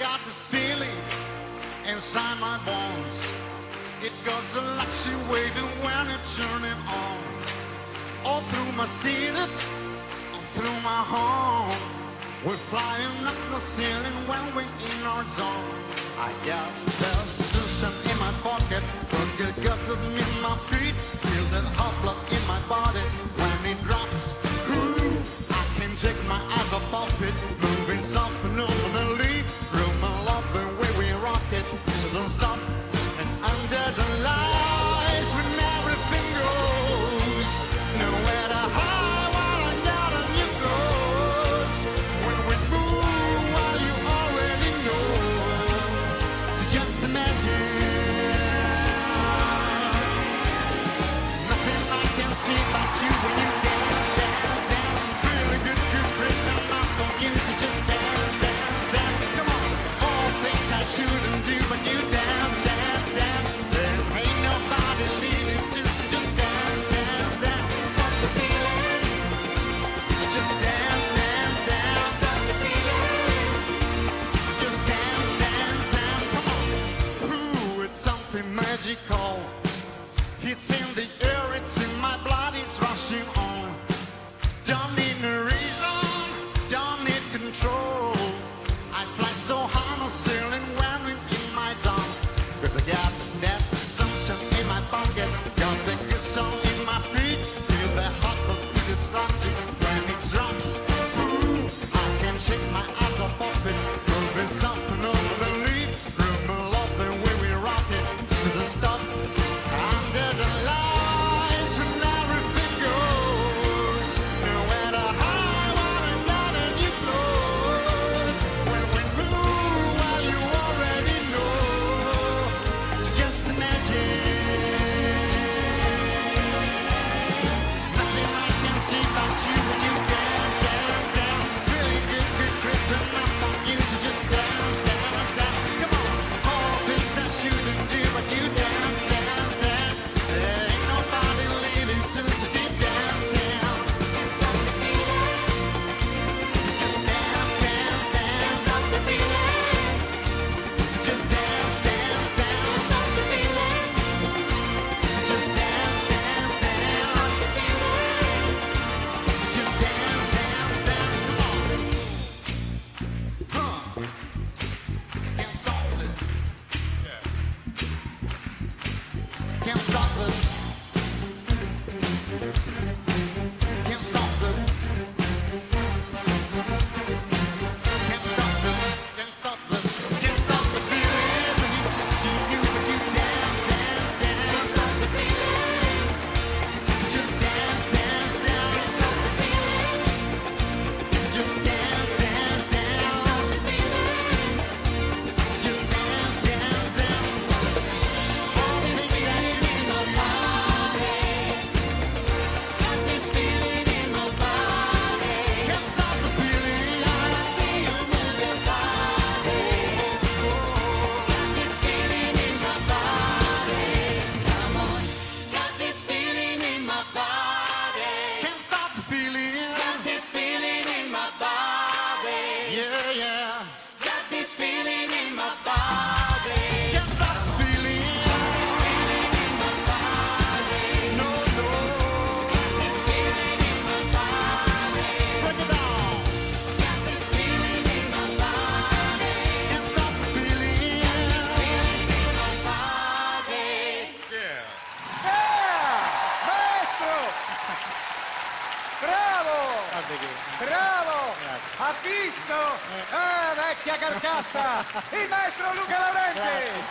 got this feeling inside my bones. It goes a luxury waving when you turn it on. All through my city, all through my home. We're flying up the ceiling when we're in our zone. I got the sunshine in my pocket, but good got in my feet. Feel that hot blood in my body when it drops. Ooh, I can't take my eyes off it. Moving so phenomenally. Room and love the way we rock it. So don't stop. And under the lights when everything goes, nowhere to hide while I'm down on your clothes. When we move, well, you already know. So just imagine. Nothing I can see about you when you dance, dance, dance. Feeling good, good, great, and I'm confused. So just dance, dance, dance. Come on. All things I shouldn't do, but you dance, dance, dance. There ain't nobody leaving soon, so just dance, dance, dance. Stop the feeling. Just dance, dance, dance. Stop the feeling. Just dance, dance, dance. Come on. Ooh, it's something magical. It's in the air, it's in my blood, it's rushing on. Don't need no reason, don't need control. I fly so high, no ceiling when I'm in my zone. Cause I got that sunshine in my pocket, got the good song in my feet. Feel the hot blood with its rockets when it drops. Ooh, I can't shake my eyes off of it. Moving so phenomenally. Room and love the way we rock it. So don't stop. Under the lights when everything goes, nowhere to hide while I'm not in your clothes. When we move, well, you already know. So just imagine. Nothing I can see about you when you dance, dance, dance. Feeling good, good, creeping up on you. So just dance, dance, dance. Come on. All things I shouldn't do, but you dance, dance, dance. There ain't nobody leaving soon, so keep dancing. Stop the feeling. So just dance, dance, dance. Stop the feeling. So just dance, dance, dance. Stop the feeling. So just dance, dance, dance. Stop the feeling. So just dance, dance, dance. Come on. Can't stop it. Can't stop it. Can't stop it. Can't stop it. Can't stop it. Can't stop the feeling. You just you, but you dance, dance, dance. Stop the feeling. Just dance, dance, dance. Stop the feeling. Just dance, dance, dance. Stop the feeling. Just dance, dance, dance. All things I shouldn't do. Can't stop the feeling. I see you move your body. Can't stop the feeling. Yeah, yeah. Can't stop the feeling. No, no. Break it down. Can't stop the feeling. Yeah. Maestro! Bravo! Bravo! Ha visto? Vecchia carcassa! Il maestro Luca Laurenti!